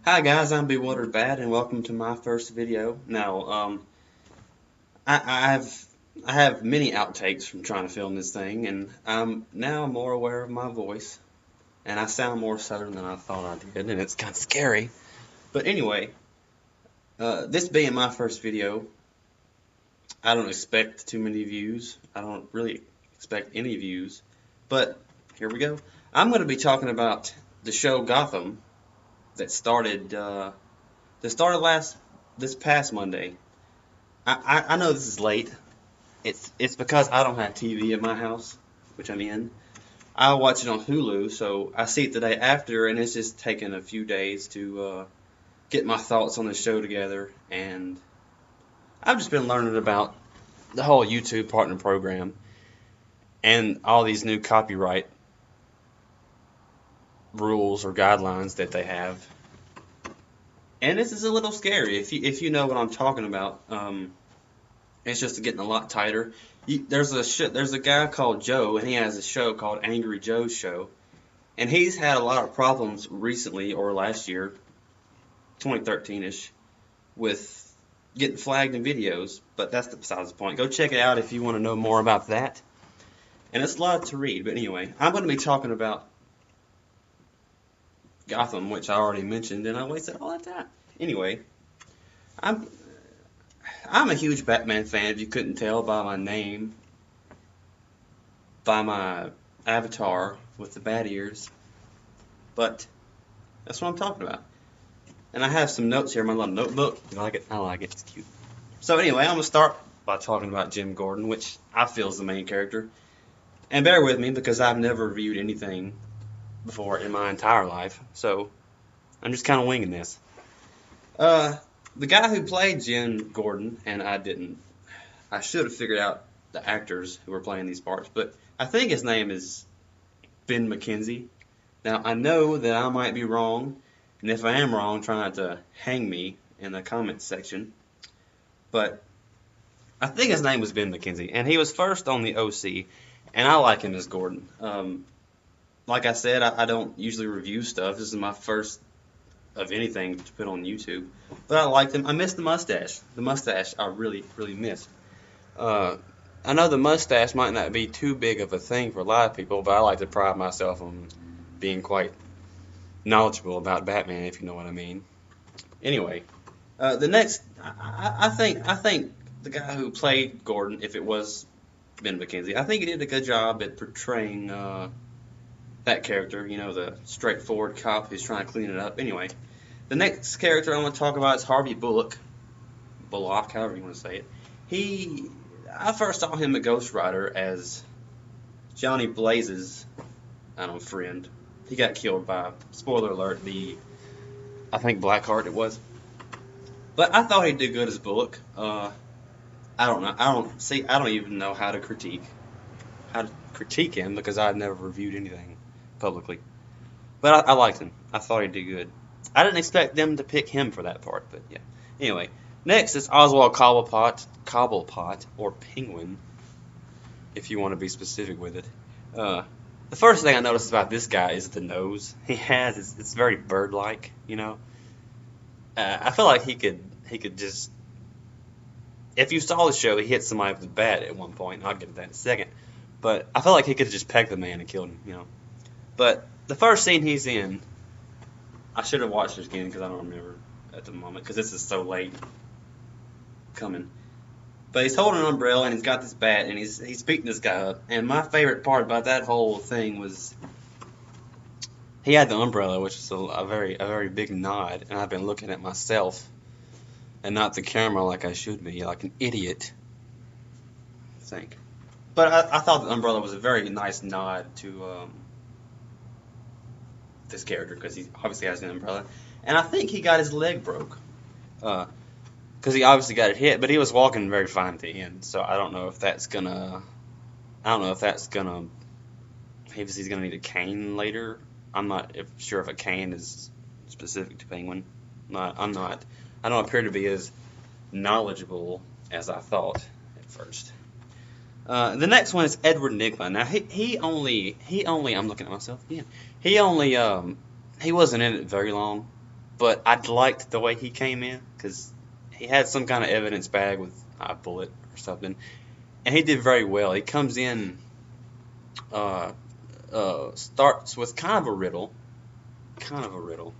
Hi guys, I'm Bewildered Bad, and welcome to my first video. Now, I, I have I have many outtakes from trying to film this thing, and I'm now more aware of my voice, and I sound more southern than I thought I did, and it's kind of scary. But anyway, this being my first video, I don't expect too many views. I don't really expect any views, but here we go. I'm going to be talking about the show Gotham that started. This past Monday. I know this is late. It's because I don't have TV in my house, which I'm in. I watch it on Hulu, so I see it the day after, and it's just taken a few days to get my thoughts on the show together. And I've just been learning about the whole YouTube partner program and all these new copyright rules or guidelines that they have. And this is a little scary if you know what I'm talking about. It's just getting a lot tighter. There's a guy called Joe, and he has a show called Angry Joe's Show, and he's had a lot of problems recently or last year, 2013ish, with getting flagged in videos. But that's besides the point. Go check it out if you want to know more about that. And it's a lot to read. But anyway, I'm going to be talking about Gotham, which I already mentioned, and I wasted all that time. Anyway, I'm I'm a huge Batman fan, if you couldn't tell by my name, by my avatar with the bat ears. But that's what I'm talking about. And I have some notes here in my little notebook. You like it? I like it. It's cute. So anyway, I'm going to start by talking about Jim Gordon, which I feel is the main character. And bear with me because I've never reviewed anything before in my entire life. So I'm just kind of winging this. The guy who played Jim Gordon, and I should have figured out the actors who were playing these parts, but I think his name is Ben McKenzie. Now, I know that I might be wrong, and if I am wrong, try not to hang me in the comments section, but I think his name was Ben McKenzie, and he was first on the OC, and I like him as Gordon. Like I said, I don't usually review stuff. This is my first of anything to put on YouTube. But I liked him. I missed the mustache. The mustache I really, really missed. I know the mustache might not be too big of a thing for a lot of people, but I like to pride myself on being quite knowledgeable about Batman, if you know what I mean. Anyway, the next, I think the guy who played Gordon, if it was Ben McKenzie, I think he did a good job at portraying that character, you know, the straightforward cop who's trying to clean it up. Anyway, the next character I want to talk about is Harvey Bullock. Bullock, however you want to say it. I first saw him at Ghost Rider as Johnny Blaze's, I don't know, friend. He got killed by, spoiler alert, I think Blackheart it was. But I thought he did good as Bullock. I don't know. I don't even know how to critique him because I've never reviewed anything publicly. But I liked him. I thought he did good. I didn't expect them to pick him for that part, but yeah. Anyway, next is Oswald Cobblepot, or Penguin, if you want to be specific with it. The first thing I noticed about this guy is the nose he has. It's very bird-like, you know. I feel like he could just. If you saw the show, he hit somebody with a bat at one point. And I'll get to that in a second. But I feel like he could have just pegged the man and killed him, you know. But the first scene he's in, I should have watched it again because I don't remember at the moment because this is so late coming. But he's holding an umbrella and he's got this bat and he's beating this guy up. And my favorite part about that whole thing was he had the umbrella, which is a very big nod. And I've been looking at myself and not the camera like I should be, like an idiot. I think. But I thought the umbrella was a very nice nod to this character because he obviously has an umbrella, and I think he got his leg broke because he obviously got it hit, but he was walking very fine at the end. So I don't know if that's gonna. Maybe he's gonna need a cane later. I'm not sure if a cane is specific to Penguin. I'm not. I don't appear to be as knowledgeable as I thought at first. The next one is Edward Nygma. Now he only I'm looking at myself again. He only he wasn't in it very long, but I liked the way he came in because he had some kind of evidence bag with a bullet or something, and he did very well. He comes in, uh, starts with kind of a riddle, kind of a riddle.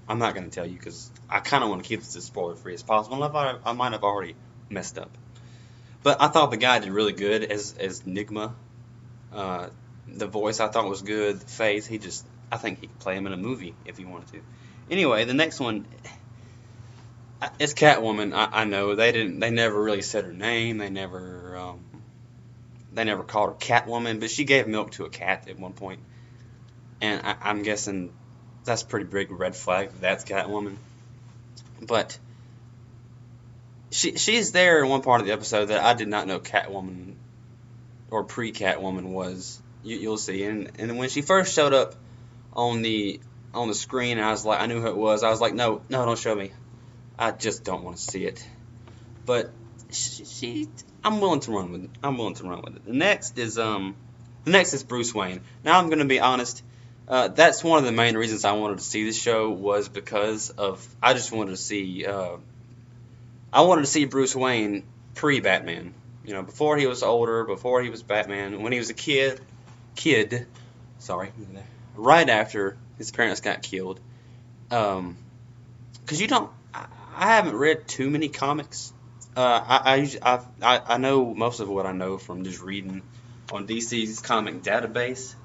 I'm not going to tell you because I kind of want to keep this as spoiler free as possible. And I might have already messed up, but I thought the guy did really good as Nigma. Uh, the voice I thought was good. The face, I think he could play him in a movie if he wanted to. Anyway, the next one is Catwoman. I know they never really said her name. They never called her Catwoman, but she gave milk to a cat at one point, and I'm guessing that's a pretty big red flag. That's Catwoman, but she's there in one part of the episode that I did not know Catwoman or pre-Catwoman was. You'll see, and when she first showed up on the screen, I knew who it was. I was like, no, don't show me. I just don't want to see it. But I'm willing to run with it. The next is Bruce Wayne. Now I'm going to be honest. That's one of the main reasons I wanted to see this show was because I just wanted to see Bruce Wayne pre-Batman. Before he was older, before he was Batman, when he was a kid, right after his parents got killed. Because I haven't read too many comics. I know most of what I know from just reading on DC's comic database.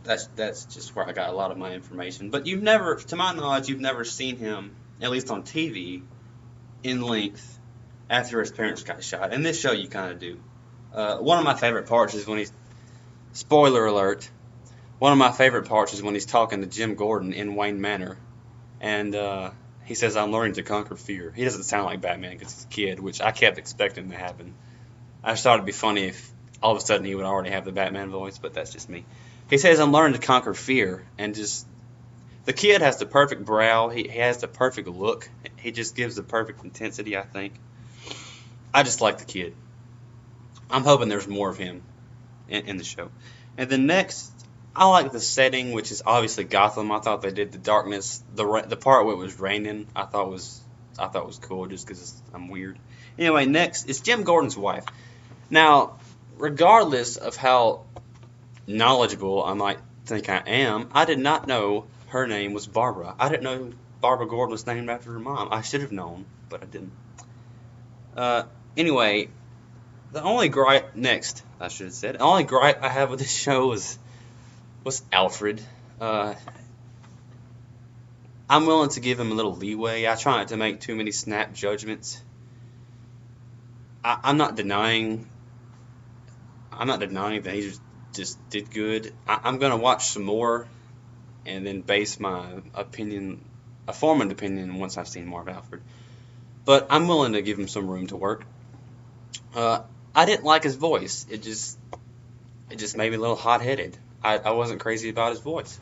That's just where I got a lot of my information. But to my knowledge, you've never seen him, at least on TV, in length after his parents got shot. In this show, you kind of do. One of my favorite parts is when spoiler alert, one of my favorite parts is when he's talking to Jim Gordon in Wayne Manor, and he says, "I'm learning to conquer fear." He doesn't sound like Batman because he's a kid, which I kept expecting to happen. I just thought it'd be funny if all of a sudden he would already have the Batman voice, but that's just me. He says, "I'm learning to conquer fear," and the kid has the perfect brow. He has the perfect look. He just gives the perfect intensity, I think. I just like the kid. I'm hoping there's more of him in the show. And then next, I like the setting, which is obviously Gotham. I thought they did the darkness, the part where it was raining. I thought was cool, just because I'm weird. Anyway, next is Jim Gordon's wife. Now, regardless of how knowledgeable I might think I am, I did not know her name was Barbara. I didn't know Barbara Gordon was named after her mom. I should have known, but I didn't. Anyway, the only gripe I have with this show was Alfred. I'm willing to give him a little leeway. I try not to make too many snap judgments. I'm not denying that he just did good. I'm gonna watch some more and then base my opinion, a formed opinion, once I've seen more of Alfred. But I'm willing to give him some room to work. I didn't like his voice. It just made me a little hot-headed. I wasn't crazy about his voice.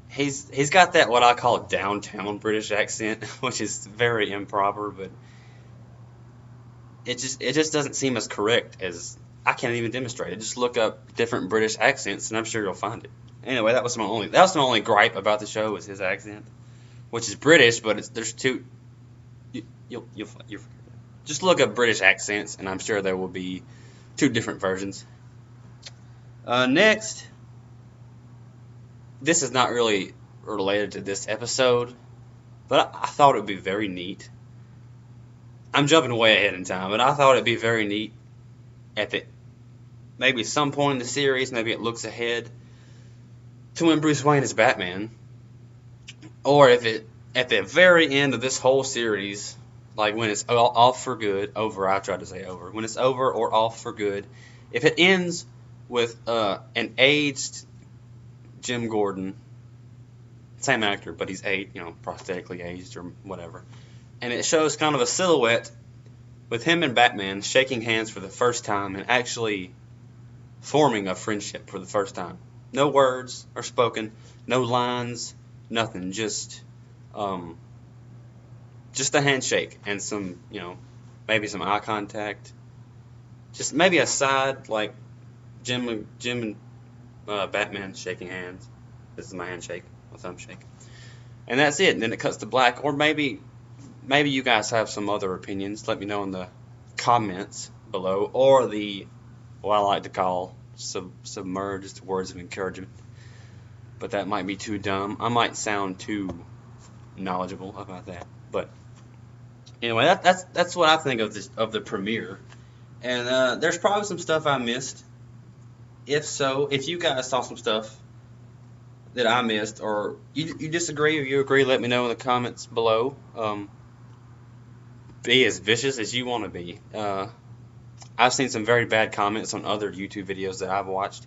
He's got that what I call downtown British accent, which is very improper, but it just doesn't seem as correct as I can't even demonstrate it. Just look up different British accents, and I'm sure you'll find it. Anyway, that was my only gripe about the show was his accent, which is British, but there's two. You'll just look up British accents, and I'm sure there will be two different versions. Next, this is not really related to this episode, but I thought it would be very neat. I'm jumping way ahead in time, but I thought it'd be very neat at maybe some point in the series, maybe it looks ahead to when Bruce Wayne is Batman, or if it at the very end of this whole series, like when it's off for good, I tried to say over, when it's over or off for good, if it ends with an aged Jim Gordon, same actor, but he's prosthetically aged or whatever, and it shows kind of a silhouette with him and Batman shaking hands for the first time and actually forming a friendship for the first time. No words are spoken, no lines, nothing, just a handshake and some, maybe some eye contact. Just maybe a side, like Jim and Batman shaking hands. This is my handshake, my thumb shake. And that's it. And then it cuts to black. Or maybe you guys have some other opinions. Let me know in the comments below. Or what I like to call submerged words of encouragement. But that might be too dumb. I might sound too knowledgeable about that. But anyway, that's what I think of the premiere. And there's probably some stuff I missed. If so, if you guys saw some stuff that I missed, or you disagree or you agree, let me know in the comments below. Be as vicious as you want to be. I've seen some very bad comments on other YouTube videos that I've watched,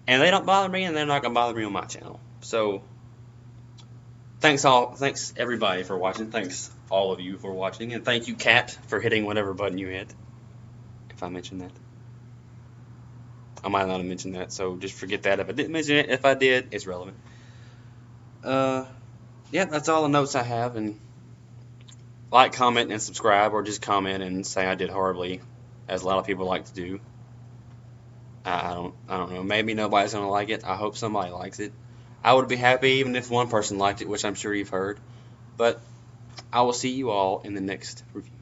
and they don't bother me, and they're not gonna bother me on my channel. So thanks everybody for watching. Thanks all of you for watching, and thank you, Cat, for hitting whatever button you hit. If I mentioned that, I might not have mentioned that, so just forget that if I didn't mention it. If I did, it's relevant. Yeah, that's all the notes I have. And like, comment, and subscribe, or just comment and say I did horribly, as a lot of people like to do. I don't know. Maybe nobody's gonna like it. I hope somebody likes it. I would be happy even if one person liked it, which I'm sure you've heard. But I will see you all in the next review.